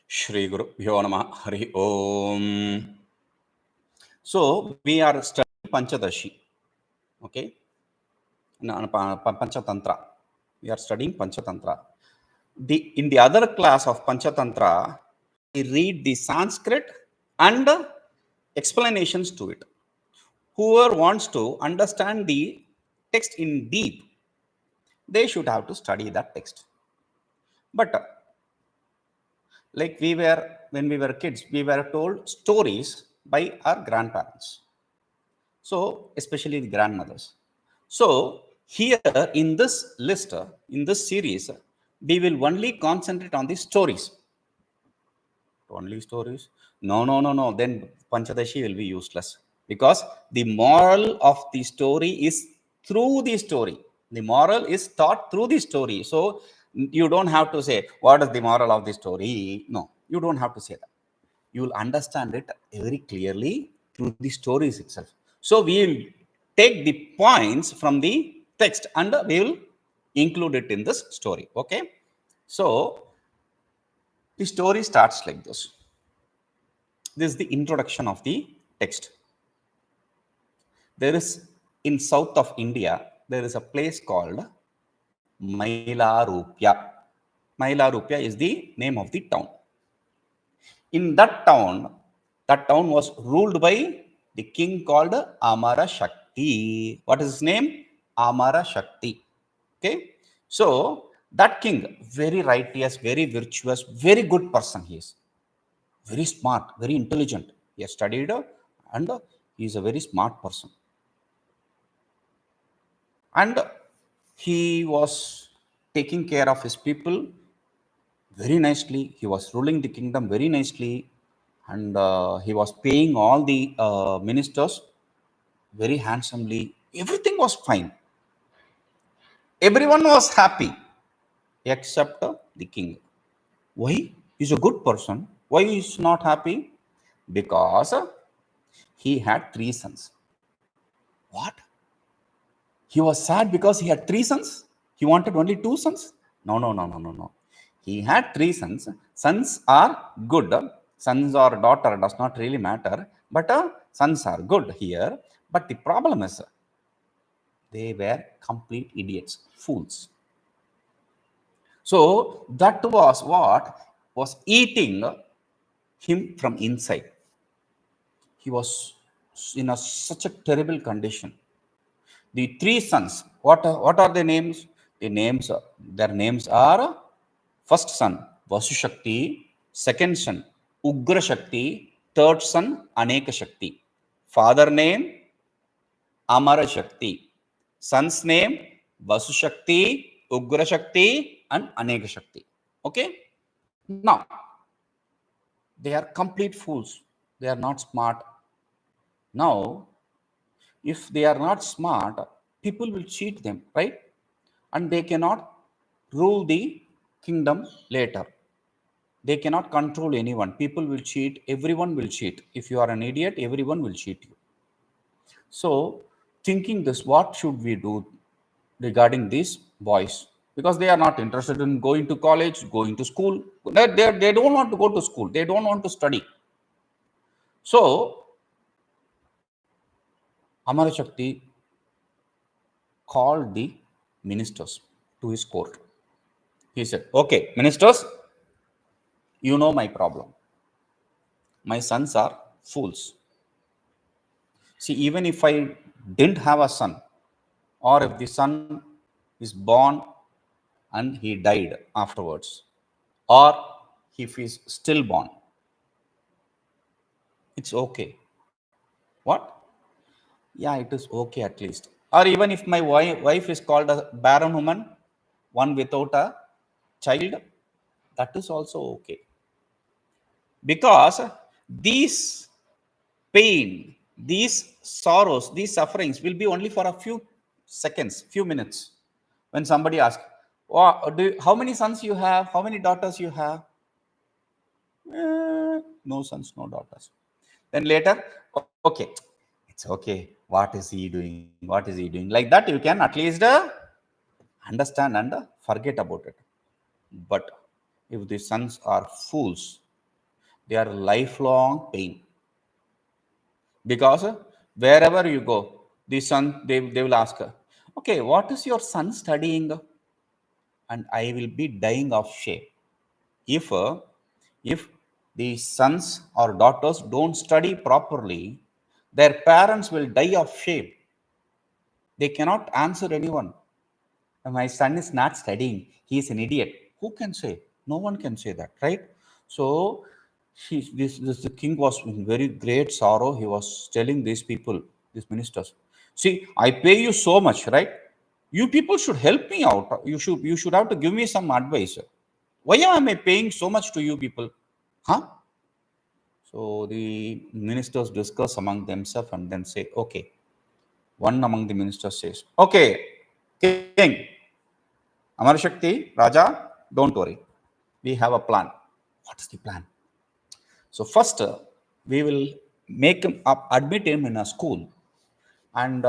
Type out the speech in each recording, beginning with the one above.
Shri Guru Bhyo Namah Hari Om. So we are studying Panchadashi. Okay. Panchatantra. We are studying Panchatantra. In the other class of Panchatantra, we read the Sanskrit and explanations to it. Whoever wants to understand the text in deep, they should have to study that text. But like when we were kids, we were told stories by our grandparents. So, especially the grandmothers. So, here in this list, in this series, we will only concentrate on the stories. Only stories? No. Then Panchadashi will be useless because the moral of the story is through the story. The moral is taught through the story. So, you don't have to say, what is the moral of the story? No, you don't have to say that. You will understand it very clearly through the stories itself. So we will take the points from the text and we will include it in this story. Okay. So the story starts like this. This is the introduction of the text. There is in south of India, there is a place called Mailarupya. Mailarupya is the name of the town. In that town was ruled by the king called Amara Shakti. What is his name? Amara Shakti. Okay. So that king, very righteous, very virtuous, very good person he is. Very smart, very intelligent. He has studied and he is a very smart person. And he was taking care of his people very nicely. He was ruling the kingdom very nicely. And he was paying all the ministers very handsomely. Everything was fine. Everyone was happy except the king. Why? He's a good person. Why he's not happy? Because he had 3 sons. What? He was sad because he had 3 sons? He wanted only 2 sons? No. He had 3 sons. Sons are good. Sons or daughter does not really matter. But sons are good here. But the problem is they were complete idiots, fools. So that was what was eating him from inside. He was in such a terrible condition. The 3 sons, what are their names? Their names are first son, Vasu Shakti, second son, Ugra Shakti, third son, Aneka Shakti. Father name, Amara Shakti. Son's name, Vasu Shakti, Ugra Shakti, and Aneka Shakti. Okay? Now, they are complete fools. They are not smart. Now, if they are not smart, people will cheat them, right? And they cannot rule the kingdom later. They cannot control anyone. People will cheat. Everyone will cheat. If you are an idiot, everyone will cheat you. So, thinking this, what should we do regarding these boys? Because they are not interested in going to college, going to school. They don't want to go to school. They don't want to study. So, Amara Shakti called the ministers to his court. He said, okay, ministers, you know my problem. My sons are fools. See, even if I didn't have a son, or if the son is born and he died afterwards, or if he's still born, it's okay. What? Yeah, it is okay at least. Or even if my wife is called a barren woman, one without a child, that is also okay. Because these pain, these sorrows, these sufferings will be only for a few seconds, few minutes. When somebody asks, how many sons you have? How many daughters you have? No sons, no daughters. Then later, okay, it's okay. What is he doing? What is he doing? Like that, you can at least understand and forget about it. But if the sons are fools, They are lifelong pain. Because wherever you go, the son, they will ask, okay, what is your son studying? And I will be dying of shame. If, if the sons or daughters don't study properly, their parents will die of shame. They cannot answer anyone. My son is not studying. He is an idiot. Who can say? No one can say that, right? So the king was in very great sorrow. He was telling these people, these ministers, see, I pay you so much, right? You people should help me out. You should have to give me some advice. Why am I paying so much to you people? Huh? So the ministers discuss among themselves and then say, okay. One among the ministers says, okay, king, Amar Shakti, Raja, don't worry. We have a plan. What is the plan? So first, we will make him up, admit him in a school, and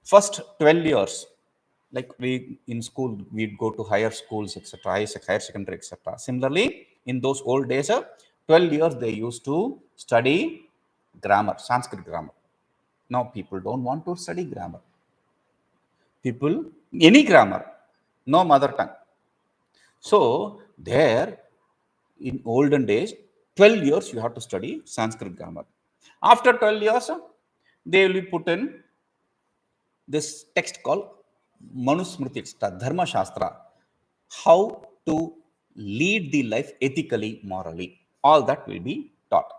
first 12 years, like we in school, we'd go to higher schools, etc., higher secondary, etc. Similarly, in those old days, 12 years they used to study grammar, Sanskrit grammar. Now people don't want to study grammar. People, any grammar, no mother tongue. So there, in olden days, 12 years you have to study Sanskrit grammar. After 12 years, they will be put in this text called Manusmriti, Dharma Shastra, how to lead the life ethically, morally. All that will be taught.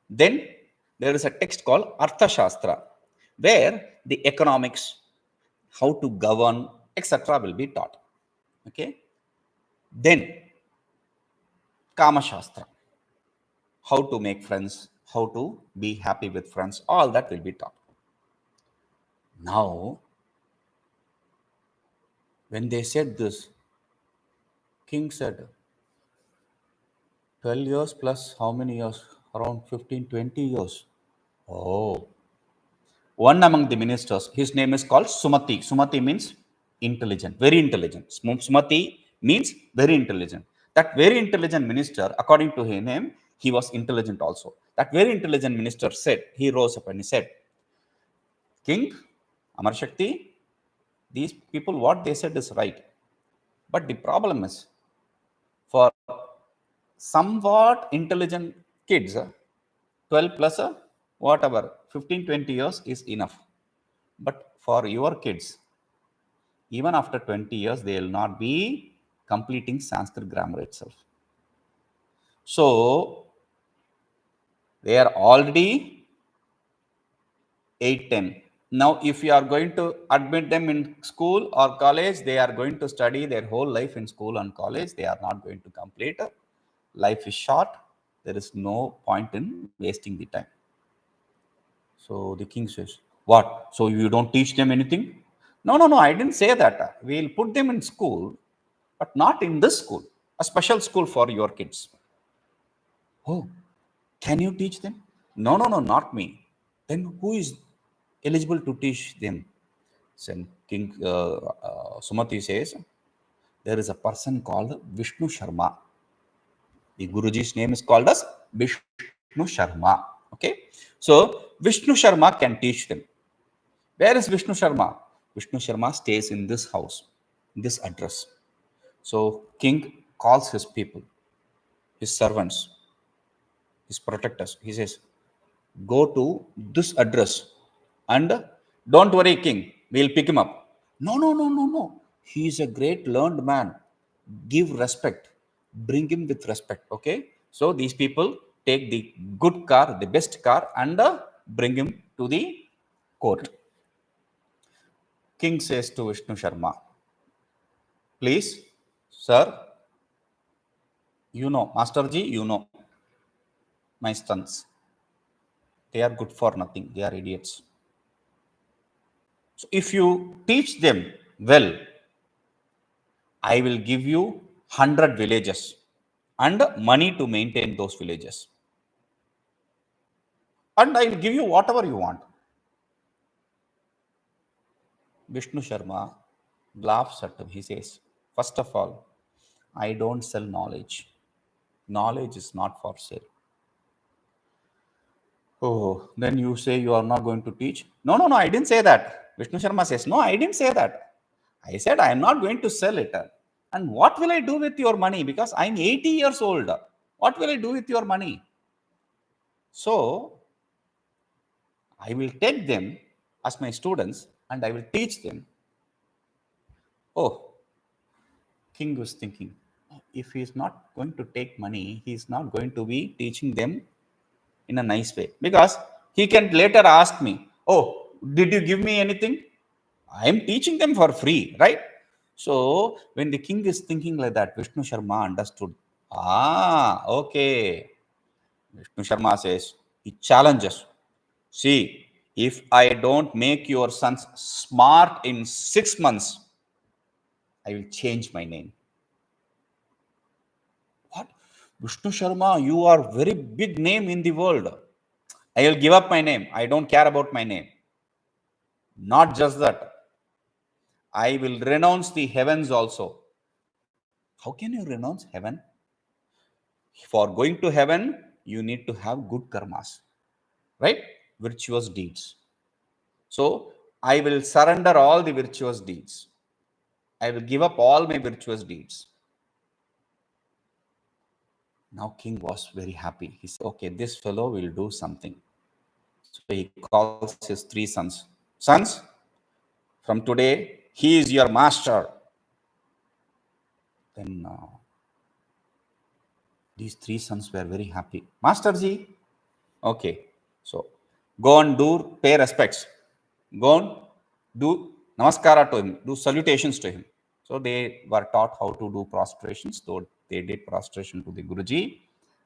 Then there is a text called Artha Shastra, where the economics, how to govern, etc., will be taught. Okay. Then Kama Shastra, how to make friends, how to be happy with friends, all that will be taught. Now, when they said this, king said, 12 years plus how many years? Around 15, 20 years. Oh, one among the ministers, his name is called Sumati. Sumati means intelligent, very intelligent. Sumati means very intelligent. That very intelligent minister, according to his name, he was intelligent also. That very intelligent minister said, he rose up and he said, King, Amar Shakti, these people, what they said is right. But the problem is, for somewhat intelligent kids, 12 plus whatever, 15, 20 years is enough. But for your kids, even after 20 years, they will not be completing Sanskrit grammar itself. So they are already 8, 10. Now, if you are going to admit them in school or college, they are going to study their whole life in school and college. They are not going to complete. Life is short. There is no point in wasting the time. So the king says, what? So you don't teach them anything? No, no, no, I didn't say that. We'll put them in school, but not in this school, a special school for your kids. Oh, can you teach them? No, no, no, not me. Then who is eligible to teach them? Then King Sumati says, there is a person called Vishnu Sharma. The Guruji's name is called as Vishnu Sharma. Okay. So Vishnu Sharma can teach them. Where is Vishnu Sharma? Vishnu Sharma stays in this house, in this address. So king calls his people, his servants, his protectors. He says, go to this address and don't worry, king, we'll pick him up. No, no, no, no, no. He is a great learned man. Give respect. Bring him with respect. Okay. So these people take the good car, the best car, and bring him to the court. King says to Vishnu Sharma, please, sir, you know, Masterji, you know, my sons, they are good for nothing. They are idiots. So if you teach them well, I will give you 100 villages and money to maintain those villages. And I will give you whatever you want. Vishnu Sharma laughs at him. He says, first of all, I don't sell knowledge. Knowledge is not for sale. Oh, then you say you are not going to teach? No, no, no, I didn't say that. Vishnu Sharma says, no, I didn't say that. I said, I am not going to sell it. And what will I do with your money? Because I'm 80 years old. What will I do with your money? So, I will take them as my students and I will teach them. Oh, King was thinking, if he is not going to take money, he is not going to be teaching them in a nice way. Because he can later ask me, oh, did you give me anything? I am teaching them for free, right? So when the king is thinking like that, Vishnu Sharma understood. Ah, okay. Vishnu Sharma says, he challenges. See, if I don't make your sons smart in 6 months, I will change my name. What? Vishnu Sharma, you are very big name in the world. I will give up my name. I don't care about my name. Not just that. I will renounce the heavens also. How can you renounce heaven? For going to heaven, you need to have good karmas, right? Virtuous deeds. So I will surrender all the virtuous deeds. I will give up all my virtuous deeds. Now king was very happy. He said, okay, this fellow will do something. So he calls his 3 sons. Sons, from today, he is your master. Then these 3 sons were very happy. Masterji, okay. So go and pay respects. Go and do namaskara to him, do salutations to him. So they were taught how to do prostrations. So they did prostration to the Guruji.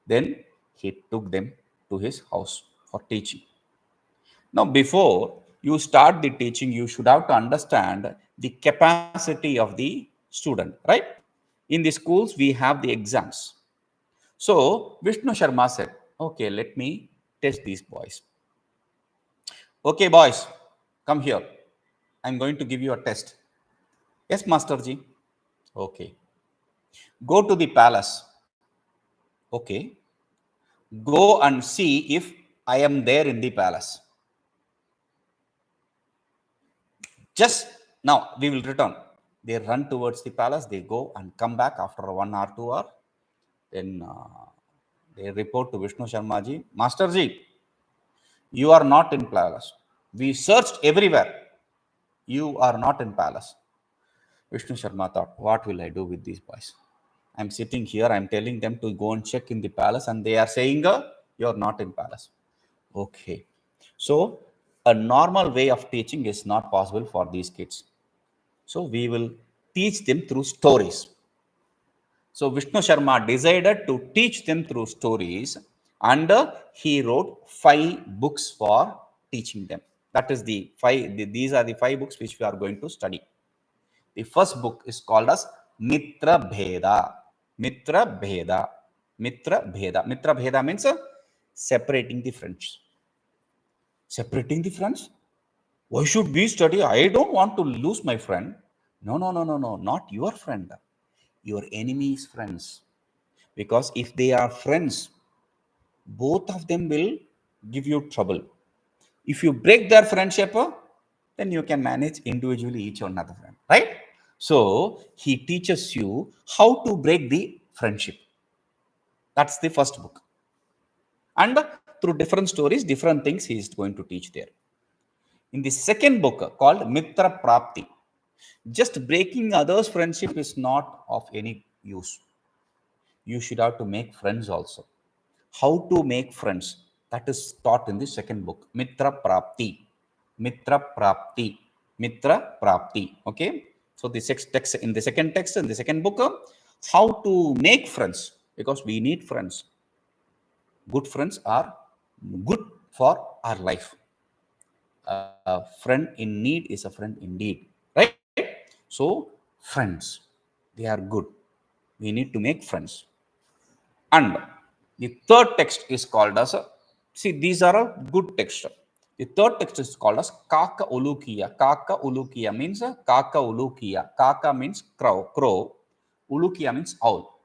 Then he took them to his house for teaching. Now, before you start the teaching, you should have to understand the capacity of the student, right? In the schools, we have the exams. So Vishnu Sharma said, okay, let me test these boys. Okay, boys, come here. I'm going to give you a test. Yes, Masterji. Okay. Go to the palace. Okay. Go and see if I am there in the palace. Just now, we will return. They run towards the palace. They go and come back after 1 or 2 hours. Then they report to Vishnu Sharma ji, Masterji, you are not in palace. We searched everywhere. You are not in palace. Vishnu Sharma thought, what will I do with these boys? I'm sitting here, I'm telling them to go and check in the palace, and they are saying, you're not in palace. Okay. So a normal way of teaching is not possible for these kids. So we will teach them through stories. So Vishnu Sharma decided to teach them through stories, and he wrote 5 books for teaching them. That is these are the 5 books which we are going to study. The first book is called as Mitra Bheda. Mitra Bheda. Mitra Bheda. Mitra Bheda means separating the friends. Separating the friends? Why should we study? I don't want to lose my friend. No, no, no, no, no. Not your friend. Your enemy's friends. Because if they are friends, both of them will give you trouble. If you break their friendship, then you can manage individually each another friend, right? So he teaches you how to break the friendship. That's the first book. And through different stories, different things he is going to teach there. In the second book called Mitra Prapti, just breaking others' friendship is not of any use. You should have to make friends also. How to make friends? That is taught in the second book, Mitra Prapti. Mitra Prapti. Mitra Prapti. Okay. So the text in the second text in the second book, how to make friends, because we need friends. Good friends are good for our life. A friend in need is a friend indeed, right? So friends, they are good. We need to make friends. And the third text is called as see, these are a good text. The third text is called as Kaka Ulukiya. Kaka Ulukiya means Kaka Ulukiya. Kaka means crow. Ulukiya means owl.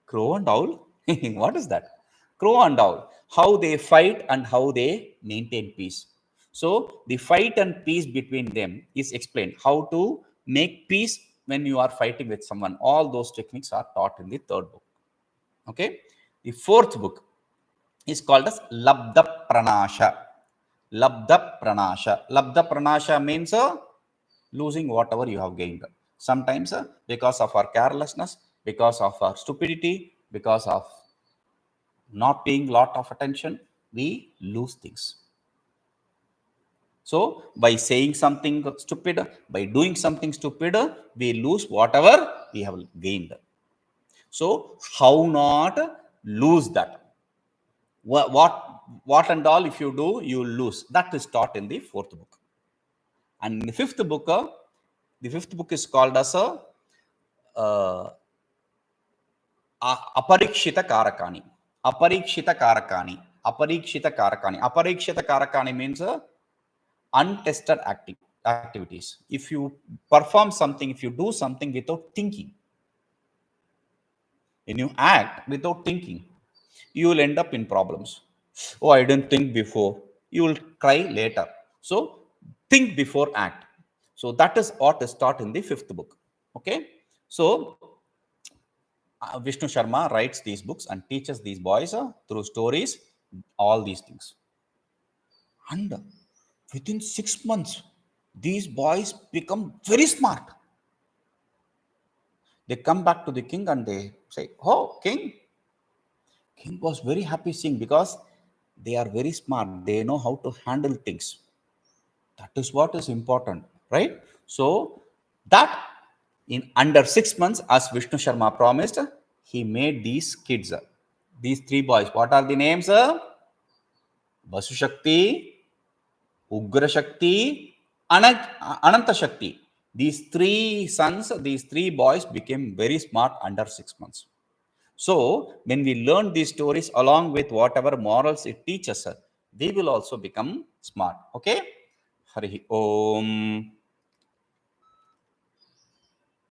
Crow and owl What is that? Crow and owl. How they fight and how they maintain peace. So the fight and peace between them is explained. How to make peace when you are fighting with someone. All those techniques are taught in the third book. Okay. The fourth book is called as Labda Pranasha. Labda Pranasha. Labda Pranasha means losing whatever you have gained. Sometimes because of our carelessness, because of our stupidity, because of not paying lot of attention, we lose things. So by saying something stupid, by doing something stupid, we lose whatever we have gained. So how not lose that? What and all if you do, you lose. That is taught in the fourth book. And in the fifth book is called as a Aparikshita Karakani. Aparikshita Karakani. Aparikshita Karakani. Aparikshita Karakani means untested activities. If you perform something, if you do something without thinking, when you act without thinking, you will end up in problems. Oh, I didn't think before. You will cry later. So think before act. So that is what is taught in the fifth book. Okay. So Vishnu Sharma writes these books and teaches these boys through stories, all these things. And within 6 months, these boys become very smart. They come back to the king and they say, "Oh, king." King was very happy seeing because they are very smart. They know how to handle things. That is what is important, right? So that in under 6 months, as Vishnu Sharma promised, he made these kids, these three boys. What are the names? Vasu Shakti, Ugra Shakti, Ananta Shakti. These three sons, these three boys became very smart under 6 months. So when we learn these stories along with whatever morals it teaches us, we will also become smart. Okay? Hari Om.